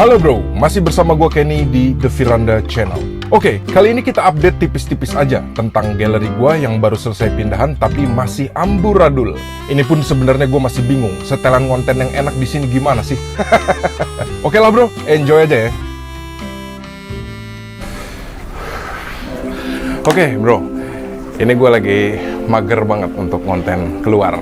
Halo bro, masih bersama gue Kenny di The Firanda Channel. Oke, kali ini kita update tipis-tipis aja tentang galeri gue yang baru selesai pindahan tapi masih amburadul. Ini pun sebenarnya gue masih bingung, setelan konten yang enak di sini gimana sih? Oke lah bro, enjoy aja ya. Oke bro, ini gue lagi mager banget untuk konten keluar.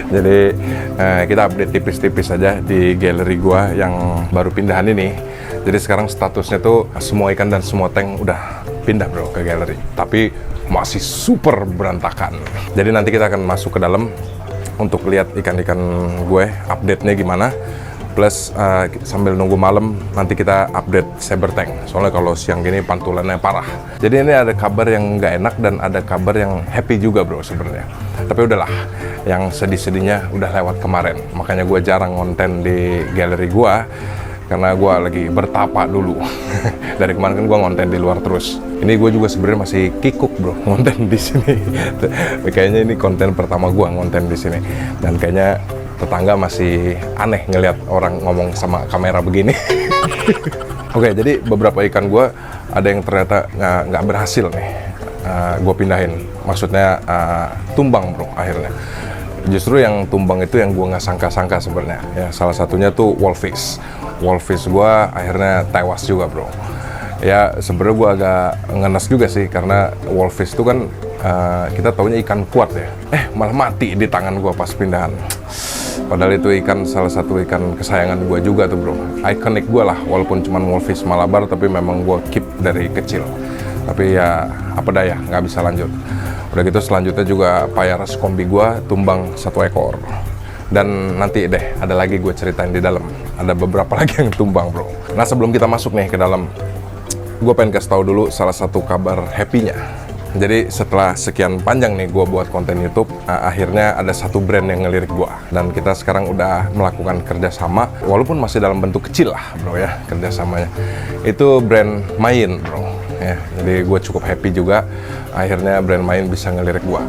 Jadi kita update tipis-tipis aja di galeri gua yang baru pindahan ini. Jadi sekarang statusnya tuh semua ikan dan semua tank udah pindah bro ke galeri, tapi masih super berantakan. Jadi nanti kita akan masuk ke dalam untuk lihat ikan-ikan gue update-nya gimana. Plus sambil nunggu malam nanti kita update saber tank. Soalnya kalau siang gini pantulannya parah. Jadi ini ada kabar yang nggak enak dan ada kabar yang happy juga bro sebenarnya. Tapi udahlah, yang sedih-sedihnya udah lewat kemarin. Makanya gue jarang konten di galeri gue karena gue lagi bertapa dulu. Dari kemarin kan gue konten di luar terus. Ini gue juga sebenarnya masih kikuk bro konten di sini. Kayaknya ini konten pertama gue konten di sini dan kayaknya tetangga masih aneh ngelihat orang ngomong sama kamera begini. Oke, jadi beberapa ikan gue ada yang ternyata nggak berhasil nih gue pindahin. Maksudnya tumbang bro akhirnya. Justru yang tumbang itu yang gue nggak sangka-sangka sebenarnya. Ya, salah satunya tuh wolfish. Wolfish gue akhirnya tewas juga bro. Ya sebenarnya gue agak ngenes juga sih karena wolfish itu kan kita taunya ikan kuat ya. Malah mati di tangan gue pas pindahan. Padahal itu ikan salah satu ikan kesayangan gue juga tuh bro. Ikonik gue lah, walaupun cuma wolfish Malabar tapi memang gue keep dari kecil. Tapi ya apa daya, nggak bisa lanjut. Udah gitu selanjutnya juga Paiaras kombi gue tumbang 1 ekor. Dan nanti deh ada lagi gue ceritain di dalam. Ada beberapa lagi yang tumbang bro. Nah sebelum kita masuk nih ke dalam, gue pengen kasih tahu dulu salah satu kabar happy-nya. Jadi setelah sekian panjang nih gue buat konten YouTube, akhirnya ada satu brand yang ngelirik gue. Dan kita sekarang udah melakukan kerjasama, walaupun masih dalam bentuk kecil lah bro ya kerjasamanya. Itu brand Main bro ya. Jadi gue cukup happy juga, akhirnya brand Main bisa ngelirik gue.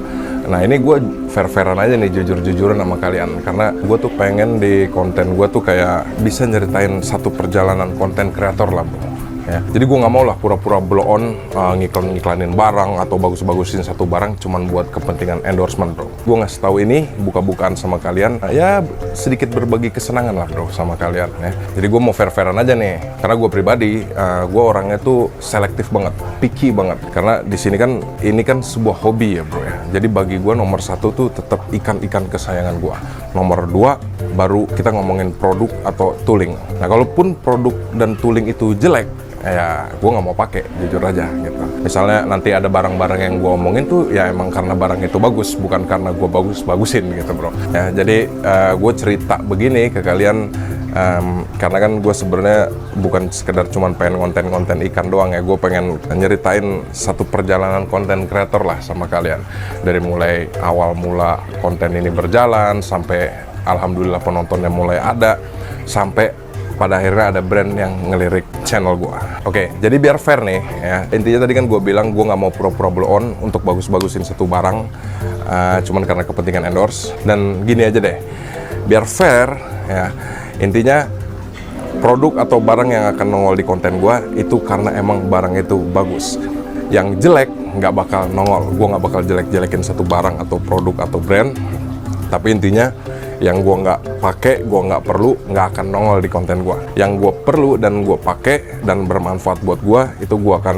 Nah ini gue fair-fairan aja nih, jujur-jujuran sama kalian. Karena gue tuh pengen di konten gue tuh kayak bisa nyeritain satu perjalanan konten kreator lah bro. Ya. Jadi gue nggak mau lah pura-pura blow on ngiklanin barang atau bagus-bagusin satu barang cuman buat kepentingan endorsement bro. Gue ngasih tahu ini buka-bukaan sama kalian, ya sedikit berbagi kesenangan lah bro sama kalian ya. Jadi gue mau fair-fairan aja nih, karena gue pribadi gue orangnya tuh selektif banget, picky banget. Karena di sini kan ini kan sebuah hobi ya bro ya. Jadi bagi gue nomor 1 tuh tetap ikan-ikan kesayangan gue. Nomor 2 baru kita ngomongin produk atau tooling. Nah kalaupun produk dan tooling itu jelek, ya gue nggak mau pakai, jujur aja gitu. Misalnya nanti ada barang-barang yang gue omongin tuh ya emang karena barang itu bagus, bukan karena gue bagusin gitu bro ya. Jadi gue cerita begini ke kalian karena kan gue sebenarnya bukan sekedar cuman pengen konten-konten ikan doang ya. Gue pengen nyeritain satu perjalanan konten kreator lah sama kalian, dari mulai awal mula konten ini berjalan sampai alhamdulillah penontonnya mulai ada, sampai pada akhirnya ada brand yang ngelirik channel gua. Oke, jadi biar fair nih ya. Intinya tadi kan gue bilang gue nggak mau pura-pura blow on untuk bagus-bagusin satu barang, cuman karena kepentingan endorse. Dan gini aja deh, biar fair ya. Intinya produk atau barang yang akan nongol di konten gua itu karena emang barang itu bagus. Yang jelek nggak bakal nongol. Gue nggak bakal jelek-jelekin satu barang atau produk atau brand. Tapi intinya yang gue nggak pakai, gue nggak perlu, nggak akan nongol di konten gue. Yang gue perlu dan gue pakai dan bermanfaat buat gue, itu gue akan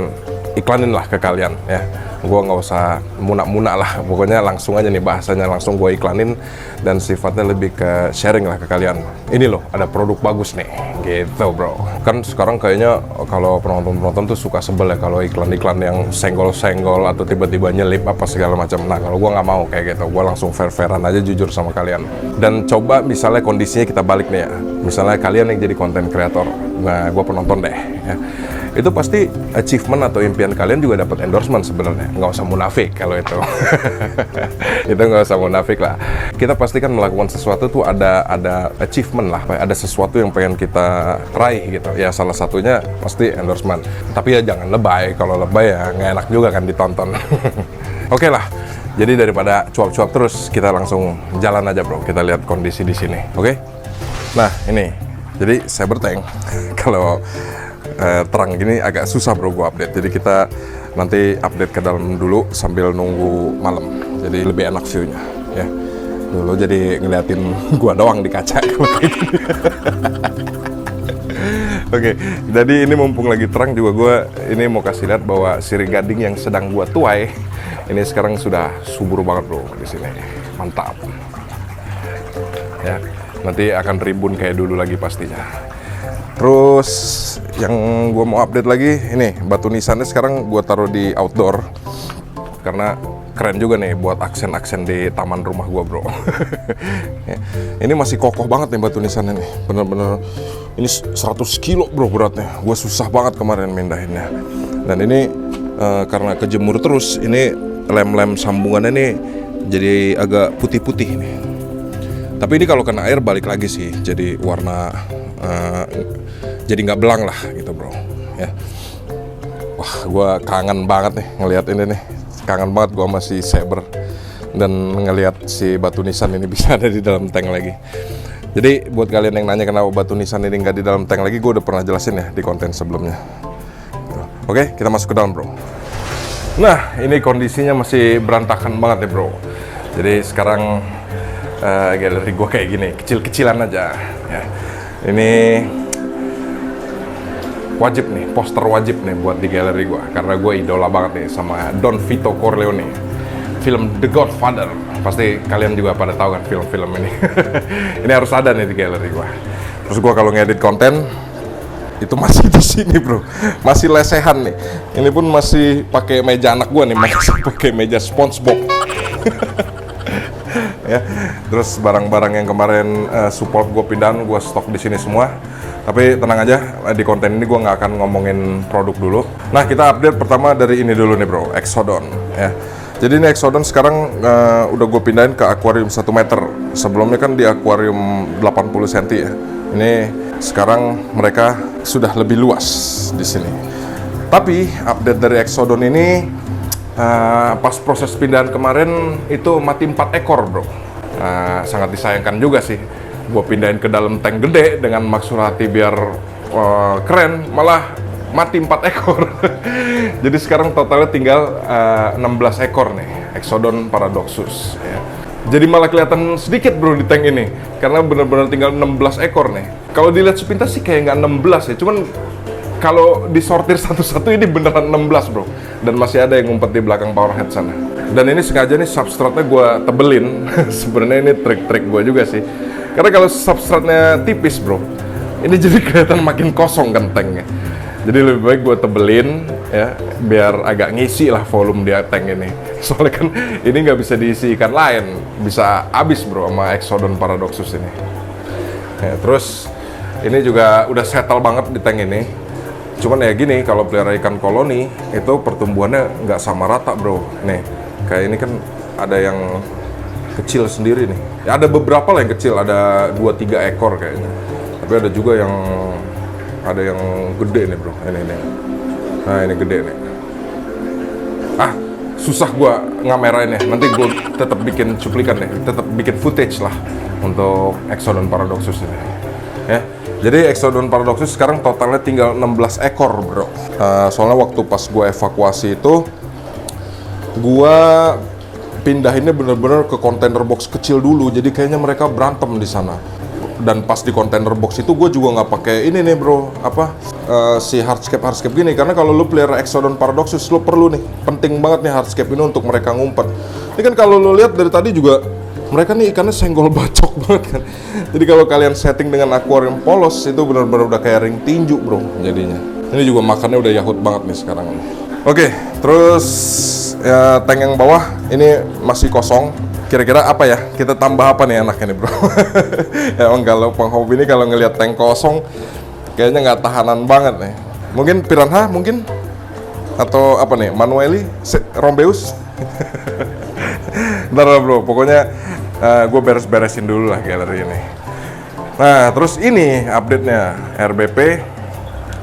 iklanin lah ke kalian ya. Gue nggak usah munak-munak lah, pokoknya langsung aja nih bahasanya, langsung gue iklanin dan sifatnya lebih ke sharing lah ke kalian. Ini loh, ada produk bagus nih, gitu bro. Kan sekarang kayaknya kalau penonton-penonton tuh suka sebel ya kalau iklan-iklan yang senggol-senggol atau tiba-tiba nyelip apa segala macam. Nah kalau gue nggak mau kayak gitu, gue langsung fair-fairan aja jujur sama kalian. Dan coba misalnya kondisinya kita balik nih ya, misalnya kalian yang jadi konten kreator, nah gue penonton deh ya. Itu pasti achievement atau impian kalian juga dapat endorsement sebenarnya. Nggak usah munafik kalau itu. Itu nggak usah munafik lah. Kita pasti kan melakukan sesuatu tuh ada achievement lah, ada sesuatu yang pengen kita raih gitu. Ya salah satunya pasti endorsement. Tapi ya jangan lebay. Kalau lebay ya nggak enak juga kan ditonton. Oke lah. Jadi daripada cuap-cuap terus, kita langsung jalan aja bro. Kita lihat kondisi di sini. Oke? Nah ini Jadi Saber Tank kalau terang gini agak susah bro gua update. Jadi kita nanti update ke dalam dulu sambil nunggu malam. Jadi lebih enak view-nya ya. Dulu jadi ngeliatin gua doang di kaca kalau kayak gini. Oke, jadi ini mumpung lagi terang juga gue ini mau kasih lihat bahwa sirih gading yang sedang gue tuai ini sekarang sudah subur banget bro di sini, mantap. Ya, nanti akan rimbun kayak dulu lagi pastinya. Terus yang gue mau update lagi ini batu nisannya sekarang gue taruh di outdoor karena keren juga nih buat aksen-aksen di taman rumah gua bro. Ini masih kokoh banget nih batu nisannya nih, bener-bener ini 100 kilo bro beratnya. Gua susah banget kemarin mindahinnya. Dan ini karena kejemur terus, ini lem-lem sambungannya nih jadi agak putih-putih nih. Tapi ini kalau kena air balik lagi sih, jadi warna jadi nggak belang lah gitu bro. Ya. Wah, gua kangen banget nih ngelihat ini nih. Kangen banget gue masih Saber dan ngelihat si batu nisan ini bisa ada di dalam tank lagi. Jadi buat kalian yang nanya kenapa batu nisan ini nggak di dalam tank lagi, gue udah pernah jelasin ya di konten sebelumnya. Oke, kita masuk ke dalam bro. Nah, ini kondisinya masih berantakan banget ya bro. Jadi sekarang galeri gue kayak gini, kecil-kecilan aja. Ya. Ini wajib nih, poster wajib nih buat di galeri gue karena gue idola banget nih sama Don Vito Corleone, film The Godfather. Pasti kalian juga pada tahu kan film-film ini. Ini harus ada nih di galeri gue. Terus gue kalau ngedit konten itu masih di sini bro, masih lesehan nih. Ini pun masih pakai meja anak gue nih, masih pakai meja SpongeBob. Ya, terus barang-barang yang kemarin support gue pindahan, gue stok di sini semua. Tapi tenang aja, di konten ini gue nggak akan ngomongin produk dulu. Nah, kita update pertama dari ini dulu nih bro, Exodon ya. Jadi ini Exodon sekarang udah gue pindahin ke akuarium 1 meter. Sebelumnya kan di akuarium 80 cm ya. Ini sekarang mereka sudah lebih luas di sini. Tapi update dari Exodon ini pas proses pindahan kemarin itu mati 4 ekor bro. Sangat disayangkan juga sih. Gue pindahin ke dalam tank gede dengan maksud hati biar keren, malah mati 4 ekor. Jadi sekarang totalnya tinggal 16 ekor nih, Exodon Paradoxus ya. Jadi malah kelihatan sedikit bro di tank ini karena benar-benar tinggal 16 ekor nih. Kalau dilihat sepintas sih kayak nggak 16 ya, cuman kalau disortir satu-satu ini beneran 16 bro. Dan masih ada yang ngumpet di belakang powerhead sana. Dan ini sengaja nih substratnya gue tebelin. Sebenarnya ini trik-trik gue juga sih. Karena kalau substratnya tipis bro, ini jadi kelihatan makin kosong kan tanknya. Jadi lebih baik gue tebelin ya, biar agak ngisi lah volume di tank ini. Soalnya kan ini nggak bisa diisi ikan lain, bisa habis bro sama Exodon Paradoxus ini. Ya, terus ini juga udah settle banget di tank ini. Cuman ya gini, kalau pelihara ikan koloni itu pertumbuhannya nggak sama rata bro. Nih, kayak ini kan ada yang kecil sendiri nih. Ya, ada beberapa lah yang kecil, ada 2-3 ekor kayaknya. Tapi ada juga yang gede nih bro. Ini. Nah ini gede nih. Susah gua ngamerain ya. Nanti gua tetap bikin cuplikan deh, tetap bikin footage lah untuk Exodon Paradoxus ini. Ya. Jadi Exodon Paradoxus sekarang totalnya tinggal 16 ekor bro. Soalnya waktu pas gua evakuasi itu, gua pindahinnya bener-bener ke container box kecil dulu, jadi kayaknya mereka berantem di sana. Dan pas di container box itu gue juga nggak pakai ini nih bro, si hardscape gini, karena kalau lu pelihara Exodon Paradoxus lu perlu nih, penting banget nih hardscape ini untuk mereka ngumpet. Ini kan kalau lu lihat dari tadi juga mereka nih ikannya senggol bacok banget kan. Jadi kalau kalian setting dengan akuarium polos itu bener-bener udah kayak ring tinju bro jadinya. Ini juga makannya udah yahut banget nih sekarang. Oke, terus ya tank yang bawah ini masih kosong. Kira-kira apa ya? Kita tambah apa nih anaknya nih bro? Emang kalau penghobi ini kalau ngelihat tank kosong kayaknya nggak tahanan banget nih. Mungkin piranha mungkin? Atau apa nih? Manueli? Rombeus? Ntar lah bro, pokoknya gue beres-beresin dulu lah galeri ini. Nah terus ini update-nya RBP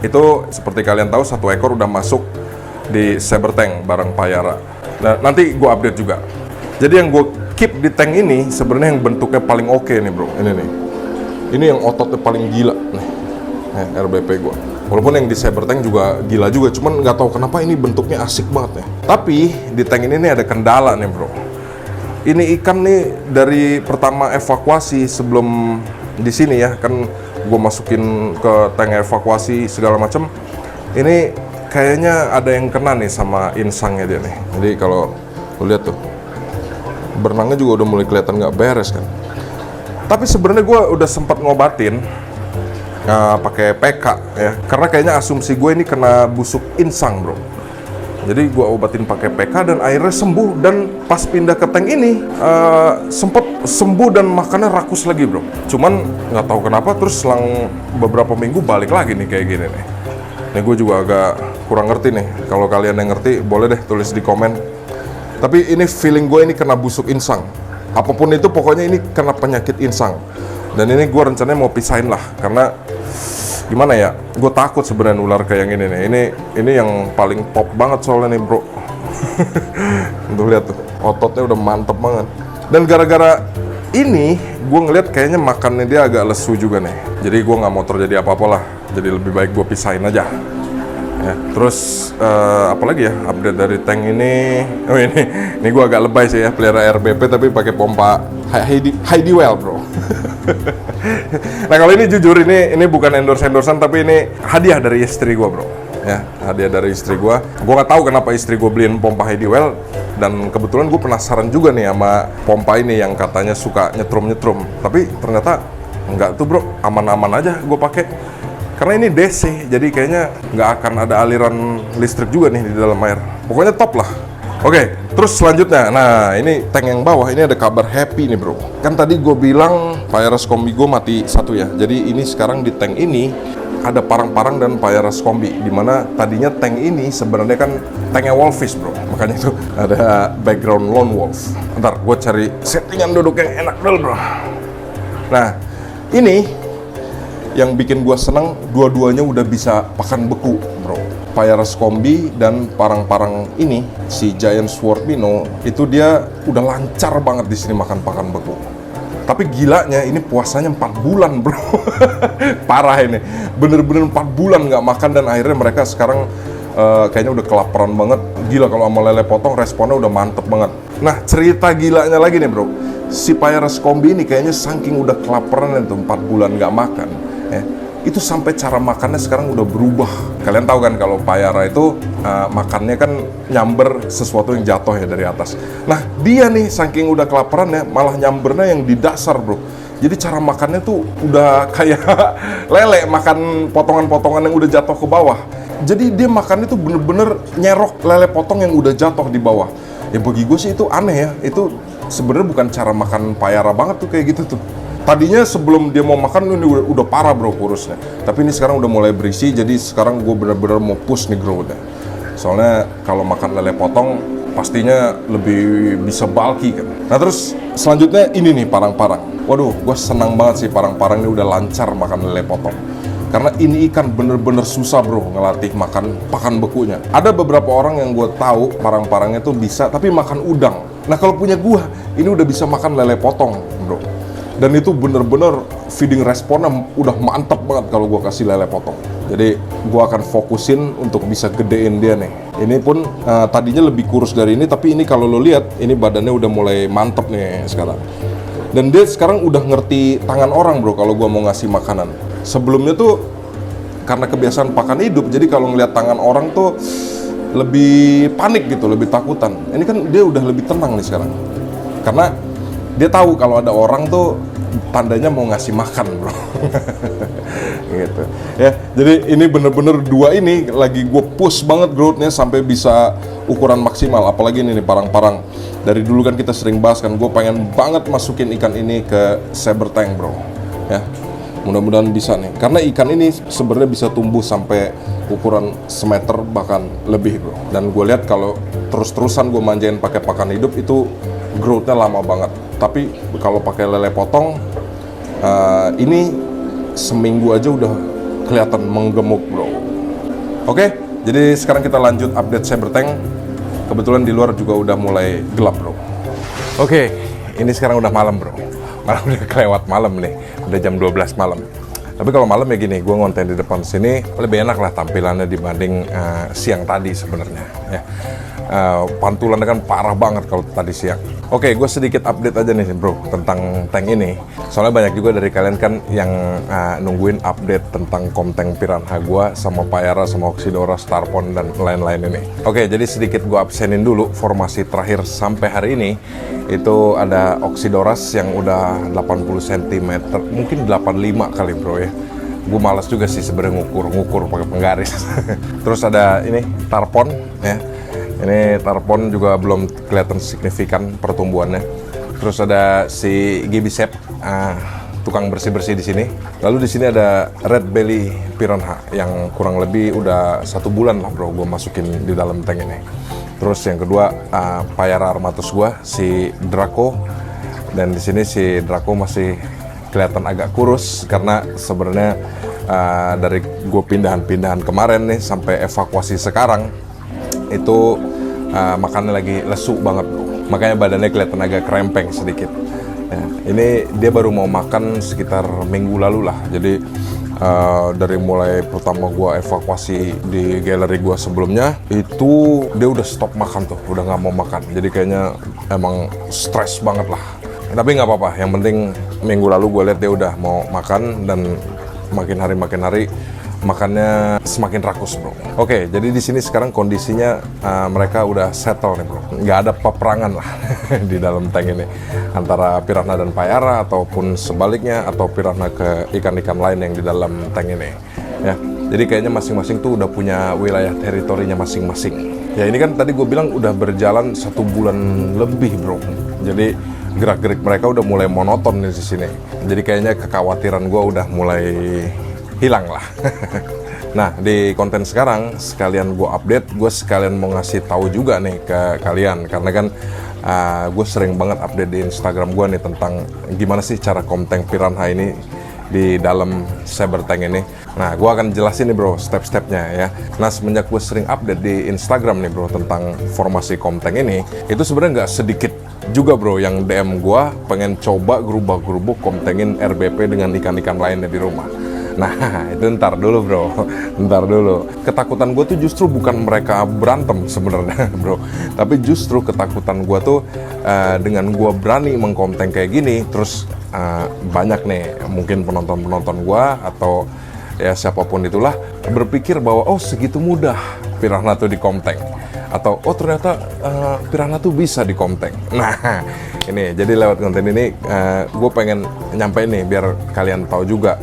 itu seperti kalian tahu 1 ekor udah masuk di Saber Tank bareng Payara. Nah, nanti gue update juga. Jadi yang gue keep di tank ini sebenarnya yang bentuknya paling oke nih bro. Ini nih. Ini yang ototnya paling gila nih, RBP gue. Walaupun yang di Saber Tank juga gila juga, cuman nggak tahu kenapa ini bentuknya asik banget ya. Tapi di tank ini nih ada kendala nih bro. Ini ikan nih dari pertama evakuasi sebelum di sini ya, kan gue masukin ke tank evakuasi segala macam. Ini kayaknya ada yang kena nih sama insangnya dia nih. Jadi kalau lo lihat tuh, berenangnya juga udah mulai kelihatan nggak beres kan. Tapi sebenarnya gue udah sempat ngobatin pakai PK ya, karena kayaknya asumsi gue ini kena busuk insang bro. Jadi gue obatin pakai PK dan akhirnya sembuh, dan pas pindah ke tank ini sempet sembuh dan makannya rakus lagi bro. Cuman nggak tahu kenapa terus selang beberapa minggu balik lagi nih kayak gini nih. Ini gue juga agak kurang ngerti nih. Kalau kalian yang ngerti boleh deh tulis di komen. Tapi ini feeling gue ini kena busuk insang. Apapun itu pokoknya ini kena penyakit insang. Dan ini gue rencananya mau pisahin lah, karena gimana ya, gue takut sebenarnya nular kayak yang ini nih. Ini yang paling top banget soalnya nih bro. Untuk lihat tuh, ototnya udah mantep banget. Dan gara-gara ini gue ngeliat kayaknya makannya dia agak lesu juga nih. Jadi gue nggak mau terjadi apa-apa lah. Jadi lebih baik gue pisahin aja. Ya, terus apalagi ya update dari tank ini. Oh ini gue agak lebay sih ya, pelihara RBP tapi pakai pompa Heidi Well bro. Nah kalau ini jujur ini bukan endorse-endorsan, tapi ini hadiah dari istri gue bro. Ya, hadiah dari istri gue. Gue nggak tahu kenapa istri gue beliin pompa Heidi Well, dan kebetulan gue penasaran juga nih sama pompa ini yang katanya suka nyetrum. Tapi ternyata enggak tuh bro, aman-aman aja gue pakai. Karena ini DC, jadi kayaknya nggak akan ada aliran listrik juga nih di dalam air. Pokoknya top lah. Oke, terus selanjutnya, nah ini tank yang bawah, ini ada kabar happy nih bro. Kan tadi gue bilang Piraeus Kombi gue mati satu ya. Jadi ini sekarang di tank ini ada parang-parang dan Piraeus Kombi. Dimana tadinya tank ini sebenarnya kan tanknya Wolfish bro. Makanya itu ada background Lone Wolf. Ntar gue cari settingan duduk yang enak dulu bro. Nah, ini yang bikin gue seneng, dua-duanya udah bisa pakan beku bro. Piraeus Kombi dan parang-parang ini, si Giant Sword Minnow, itu dia udah lancar banget di sini makan pakan beku. Tapi gilanya ini puasanya 4 bulan bro. Parah ini, bener-bener 4 bulan nggak makan, dan akhirnya mereka sekarang kayaknya udah kelaparan banget. Gila kalau sama lele potong responnya udah mantep banget. Nah cerita gilanya lagi nih bro, si Piraeus Kombi ini kayaknya saking udah kelaparan itu 4 bulan nggak makan ya, itu sampai cara makannya sekarang udah berubah. Kalian tahu kan kalau payara itu makannya kan nyamber sesuatu yang jatuh ya dari atas. Nah dia nih saking udah kelaparan ya, malah nyambernya yang di dasar bro. Jadi cara makannya tuh udah kayak lele, makan potongan-potongan yang udah jatuh ke bawah. Jadi dia makannya tuh bener-bener nyerok lele potong yang udah jatuh di bawah. Ya bagi gue sih itu aneh ya. Itu sebenarnya bukan cara makan payara banget tuh kayak gitu tuh. Tadinya sebelum dia mau makan ini udah parah bro kurusnya. Tapi ini sekarang udah mulai berisi, jadi sekarang gue bener-bener mau push nih growth-nya. Soalnya kalau makan lele potong pastinya lebih bisa bulky kan. Nah terus selanjutnya ini nih parang-parang. Waduh, gue senang banget sih parang-parang ini udah lancar makan lele potong. Karena ini ikan bener-bener susah bro ngelatih makan pakan bekunya. Ada beberapa orang yang gue tahu parang-parangnya tuh bisa tapi makan udang. Nah kalau punya gue, ini udah bisa makan lele potong bro. Dan itu bener-bener feeding responnya udah mantep banget kalau gue kasih lele potong. Jadi gue akan fokusin untuk bisa gedein dia nih. Ini pun tadinya lebih kurus dari ini, tapi ini kalau lo lihat ini badannya udah mulai mantep nih sekarang. Dan dia sekarang udah ngerti tangan orang bro kalau gue mau ngasih makanan. Sebelumnya tuh karena kebiasaan pakan hidup, jadi kalau ngeliat tangan orang tuh lebih panik gitu, lebih takutan. Ini kan dia udah lebih tenang nih sekarang. Karena dia tahu kalau ada orang tuh tandanya mau ngasih makan bro. Gitu ya. Jadi ini bener-bener dua ini lagi gue push banget growth-nya sampai bisa ukuran maksimal. Apalagi ini nih parang-parang. Dari dulu kan kita sering bahas kan, gue pengen banget masukin ikan ini ke Saber Tank bro. Ya, mudah-mudahan bisa nih. Karena ikan ini sebenarnya bisa tumbuh sampai ukuran semeter bahkan lebih bro. Dan gue lihat kalau terus-terusan gue manjain pakai pakan hidup itu growth-nya lama banget. Tapi kalau pakai lele potong, ini seminggu aja udah kelihatan menggemuk bro. Oke, jadi sekarang kita lanjut update Saber Tank. Kebetulan di luar juga udah mulai gelap bro. Oke, ini sekarang udah malam bro. Malah udah kelewat malam nih, udah jam 12 malam. Tapi kalau malam ya gini, gue ngonten di depan sini lebih enak lah tampilannya dibanding siang tadi sebenarnya. Ya. Pantulannya kan parah banget kalau tadi siang. Oke, gue sedikit update aja nih bro tentang tank ini. Soalnya banyak juga dari kalian kan yang nungguin update tentang komteng Piranha gue sama Payara, sama Oxydora, Starpon, dan lain-lain ini. Oke, jadi sedikit gue absenin dulu formasi terakhir sampai hari ini. Itu ada Oxydoras yang udah 80 cm, mungkin 85 kali bro ya. Gue malas juga sih sebenarnya ngukur pakai penggaris. Terus ada ini Tarpon ya. Ini Tarpon juga belum kelihatan signifikan pertumbuhannya. Terus ada si Gibicep, tukang bersih-bersih di sini. Lalu di sini ada Red Belly Piranha yang kurang lebih udah 1 bulan lah bro gue masukin di dalam tank ini. Terus yang kedua Payara Armatus gua, si Draco, dan di sini si Draco masih kelihatan agak kurus karena sebenarnya dari gue pindahan kemarin nih sampai evakuasi sekarang itu makannya lagi lesu banget, makanya badannya kelihatan agak krempeng sedikit. Ya, ini dia baru mau makan sekitar minggu lalu lah, jadi dari mulai pertama gua evakuasi di galeri gua sebelumnya itu dia udah stop makan tuh, udah nggak mau makan. Jadi kayaknya emang stres banget lah. Tapi nggak apa-apa, yang penting minggu lalu gua lihat dia udah mau makan dan makin hari makannya semakin rakus bro. Oke, jadi di sini sekarang kondisinya mereka udah settle nih bro. Nggak ada peperangan lah di dalam tank ini antara Piranha dan Payara ataupun sebaliknya, atau Piranha ke ikan-ikan lain yang di dalam tank ini. Ya, jadi kayaknya masing-masing tuh udah punya wilayah teritorinya masing-masing. Ya ini kan tadi gue bilang udah berjalan 1 bulan lebih bro. Jadi gerak-gerik mereka udah mulai monoton di sini. Jadi kayaknya kekhawatiran gue udah mulai hilang lah. Nah, di konten sekarang sekalian gue update, gue sekalian mau ngasih tahu juga nih ke kalian, karena kan gue sering banget update di Instagram gue nih tentang gimana sih cara komteng Piranha ini di dalam Saber Tank ini. Nah, gue akan jelasin nih bro step-stepnya ya. Nah, semenjak gue sering update di Instagram nih bro tentang formasi komteng ini, itu sebenarnya nggak sedikit juga bro yang DM gue pengen coba gerubak-gerubuk komtengin RBP dengan ikan-ikan lainnya di rumah. Nah, itu ntar dulu bro, ntar dulu. Ketakutan gue tuh justru bukan mereka berantem sebenarnya bro, tapi justru ketakutan gue tuh dengan gue berani mengkomteng kayak gini, terus banyak nih mungkin penonton-penonton gue atau ya siapapun itulah berpikir bahwa oh segitu mudah Piranha tuh dikomteng, atau oh ternyata Piranha tuh bisa dikomteng. Nah, ini jadi lewat konten ini gue pengen nyampein nih biar kalian tahu juga.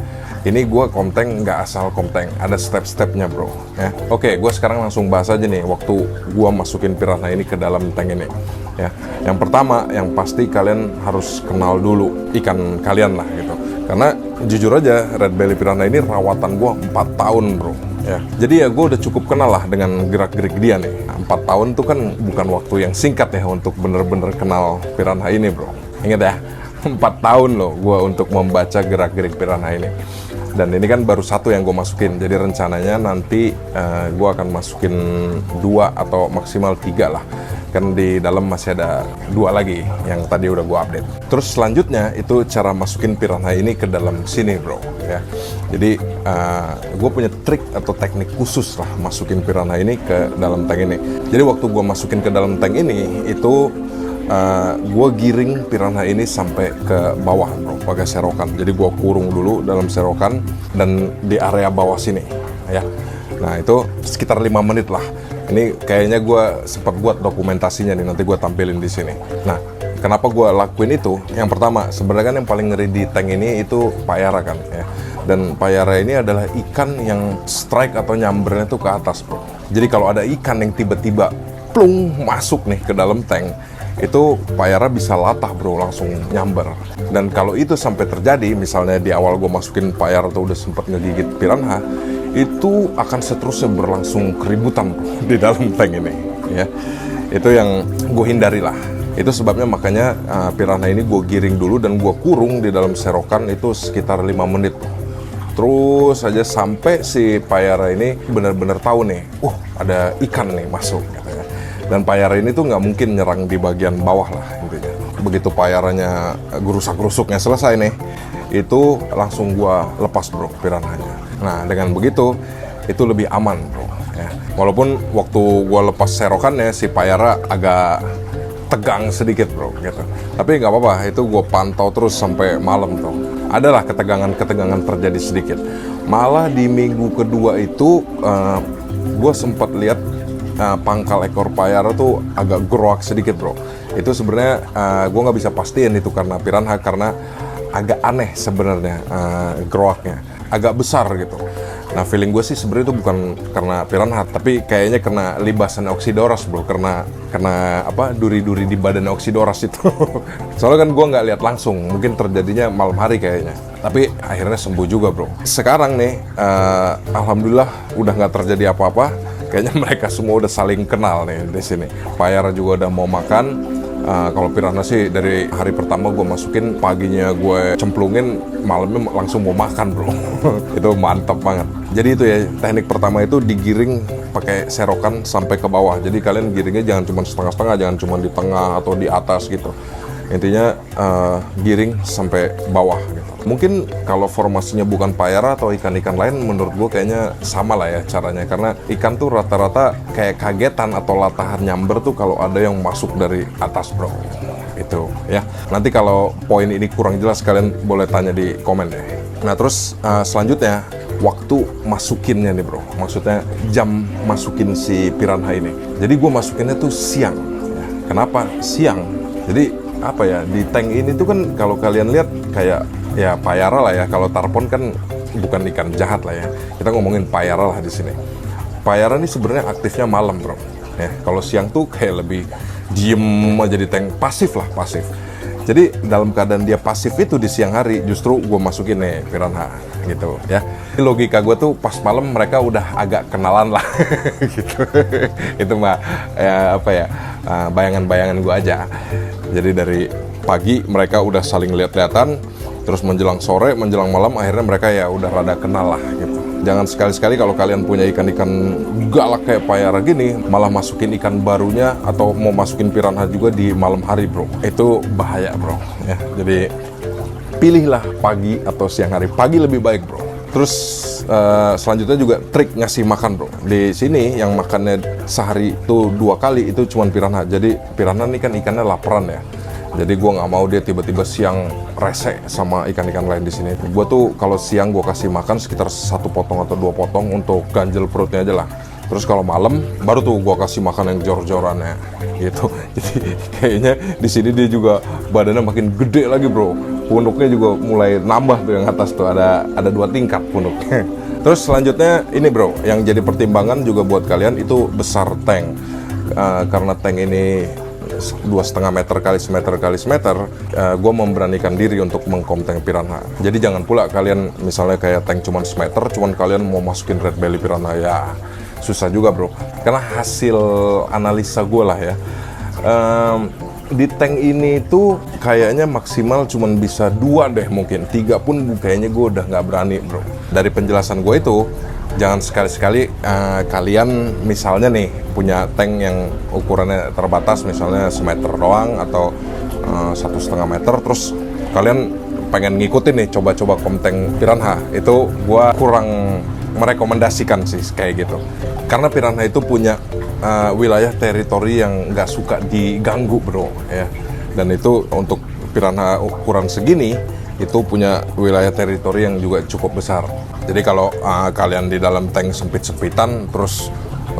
Ini gue komteng nggak asal komteng, ada step-stepnya bro. Ya. Oke, gue sekarang langsung bahas aja nih waktu gue masukin Piranha ini ke dalam tank ini. Ya, yang pertama, yang pasti kalian harus kenal dulu ikan kalian lah gitu. Karena jujur aja Red Belly Piranha ini rawatan gue 4 tahun bro. Ya, jadi ya gue udah cukup kenal lah dengan gerak-gerik dia nih. 4 tahun tuh kan bukan waktu yang singkat ya untuk bener-bener kenal Piranha ini bro. Ingat ya, 4 tahun loh gue untuk membaca gerak-gerik Piranha ini. Dan ini kan baru 1 yang gue masukin, jadi rencananya nanti gue akan masukin 2 atau maksimal 3 lah. Kan di dalam masih ada 2 lagi yang tadi udah gue update. Terus selanjutnya itu cara masukin Piranha ini ke dalam sini bro ya. Jadi gue punya trik atau teknik khusus lah masukin Piranha ini ke dalam tank ini. Jadi waktu gue masukin ke dalam tank ini itu gue giring Piranha ini sampai ke bawah bro, pakai serokan. Jadi gue kurung dulu dalam serokan dan di area bawah sini ya. Nah itu sekitar 5 menit lah. Ini kayaknya gue sempat buat dokumentasinya nih, nanti gue tampilin di sini. Nah, kenapa gue lakuin itu? Yang pertama, sebenarnya kan yang paling ngeri di tank ini itu Payara kan ya. Dan Payara ini adalah ikan yang strike atau nyambernya tuh ke atas bro. Jadi kalau ada ikan yang tiba-tiba plung masuk nih ke dalam tank, itu Payara bisa latah bro, langsung nyamber. Dan kalau itu sampai terjadi, misalnya di awal gue masukin Payara tuh udah sempat ngegigit Piranha, itu akan seterusnya berlangsung keributan bro, di dalam tank ini ya. Itu yang gue hindari lah. Itu sebabnya makanya Piranha ini gue giring dulu dan gue kurung di dalam serokan itu sekitar 5 menit bro. Terus aja sampai si Payara ini benar-benar tahu nih, ada ikan nih masuk katanya. Dan Payara ini tuh nggak mungkin nyerang di bagian bawah lah intinya. begitu payarannya gerusak-gerusuknya selesai nih, itu langsung gua lepas bro piranhanya. Nah dengan begitu itu lebih aman bro ya. Walaupun waktu gua lepas serokannya si payara agak tegang sedikit bro gitu, tapi nggak apa-apa, itu gue pantau terus sampai malam tuh. Adalah ketegangan terjadi sedikit. Malah di minggu kedua itu gue sempat lihat pangkal ekor payara tuh agak geroak sedikit bro. Itu sebenarnya gue nggak bisa pastiin itu karena piranha, karena agak aneh sebenarnya geroaknya, agak besar gitu. Nah feeling gue sih sebenarnya itu bukan karena piranha, tapi kayaknya kena libasan Oxydoras bro, karena apa duri-duri di badan Oxydoras itu. Soalnya kan gue nggak lihat langsung, mungkin terjadinya malam hari kayaknya. Tapi akhirnya sembuh juga bro. Sekarang nih, alhamdulillah udah nggak terjadi apa-apa. Kayaknya mereka semua udah saling kenal nih di sini. Payara juga udah mau makan. Kalau piranha sih dari hari pertama gue masukin, paginya gue cemplungin, malamnya langsung mau makan bro. Itu mantap banget. Jadi itu ya, teknik pertama itu digiring pakai serokan sampai ke bawah. Jadi kalian giringnya jangan cuma setengah-setengah, jangan cuma di tengah atau di atas gitu. Intinya giring sampai bawah gitu. Mungkin kalau formasinya bukan payara atau ikan-ikan lain, menurut gue kayaknya sama lah ya caranya. Karena ikan tuh rata-rata kayak kagetan atau latahan nyamber tuh kalau ada yang masuk dari atas bro. Itu ya. Nanti kalau poin ini kurang jelas, kalian boleh tanya di komen deh. Nah terus selanjutnya waktu masukinnya nih bro. Maksudnya jam masukin si piranha ini. Jadi gue masukinnya tuh siang ya. Kenapa siang? Jadi apa ya, di tank ini tuh kan kalau kalian lihat kayak ya payara lah ya. Kalau tarpon kan bukan ikan jahat lah ya. Kita ngomongin payara lah di sini. Payara ini sebenarnya aktifnya malam bro. Ya, kalau siang tuh kayak lebih diem aja di tank, pasif lah, pasif. Jadi dalam keadaan dia pasif itu di siang hari, justru gue masukin nih piranha gitu ya. Logika gue tuh pas malam mereka udah agak kenalan lah gitu. Itu mah ya apa ya, bayangan-bayangan gue aja. Jadi dari pagi mereka udah saling lihat-lihatan, terus menjelang sore, menjelang malam akhirnya mereka ya udah rada kenal lah gitu. Jangan sekali-sekali kalau kalian punya ikan-ikan galak kayak payara gini, malah masukin ikan barunya atau mau masukin piranha juga di malam hari bro. Itu bahaya bro ya. Jadi pilihlah pagi atau siang hari. Pagi lebih baik bro. Terus selanjutnya juga trik ngasih makan bro. Di sini yang makannya sehari itu 2 kali itu cuman piranha. Jadi piranha ini kan ikannya laparan ya. Jadi gue nggak mau dia tiba-tiba siang rese sama ikan-ikan lain di sini. Gue tuh kalau siang gue kasih makan sekitar 1 potong atau 2 potong untuk ganjel perutnya aja lah. Terus kalau malam baru tuh gue kasih makan yang jor-jorannya gitu. Jadi kayaknya di sini dia juga badannya makin gede lagi bro. Punuknya juga mulai nambah tuh yang atas tuh, ada 2 tingkat punuknya. Terus selanjutnya ini bro, yang jadi pertimbangan juga buat kalian itu besar tank. Karena tank ini 2,5 meter kali semeter kali semeter, gue memberanikan diri untuk mengkomteng piranha. Jadi jangan pula kalian misalnya kayak tank cuman semeter, cuman kalian mau masukin red belly piranha, ya susah juga bro. Karena hasil analisa gue lah ya, di tank ini tuh kayaknya maksimal cuman bisa 2 deh, mungkin 3 pun kayaknya gue udah nggak berani bro. Dari penjelasan gue itu, jangan sekali-sekali kalian misalnya nih punya tank yang ukurannya terbatas, misalnya semeter doang atau 1,5 meter, terus kalian pengen ngikutin nih coba-coba komteng piranha, itu gua kurang merekomendasikan sih kayak gitu. Karena piranha itu punya wilayah teritori yang nggak suka diganggu bro ya. Dan itu untuk piranha ukuran segini itu punya wilayah teritori yang juga cukup besar. Jadi kalau kalian di dalam tank sempit-sempitan terus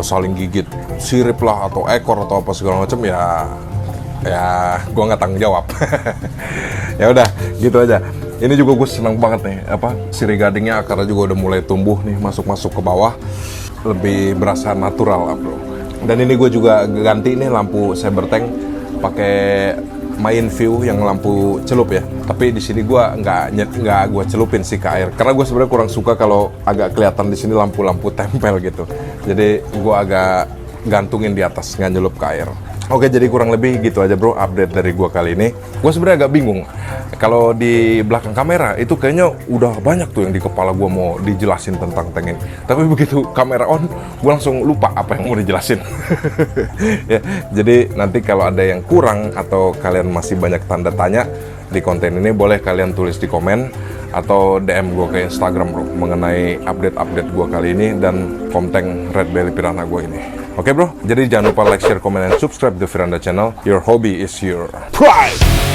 saling gigit sirip lah atau ekor atau apa segala macam, ya gua nggak tanggung jawab. Ya udah gitu aja. Ini juga gue senang banget nih, sirih gadingnya akarnya juga udah mulai tumbuh nih, masuk ke bawah, lebih berasa natural lah bro. Dan ini gue juga ganti nih lampu saber tank pakai main view yang lampu celup ya. Tapi di sini gue nggak gue celupin sih ke air, karena gue sebenarnya kurang suka kalau agak kelihatan di sini lampu-lampu tempel gitu. Jadi gue agak gantungin di atas, nggak nyelup ke air. Oke, jadi kurang lebih gitu aja bro update dari gua kali ini. Gua sebenarnya agak bingung. Kalau di belakang kamera itu kayaknya udah banyak tuh yang di kepala gua mau dijelasin tentang tank ini. Tapi begitu kamera on, gua langsung lupa apa yang mau dijelasin. Ya, jadi nanti kalau ada yang kurang atau kalian masih banyak tanda tanya di konten ini, boleh kalian tulis di komen atau DM gua ke Instagram bro mengenai update-update gua kali ini dan Komtank Red Belly Piranha gua ini. Oke bro, jadi jangan lupa like, share, comment, and subscribe the Firanda channel. Your hobby is your pride.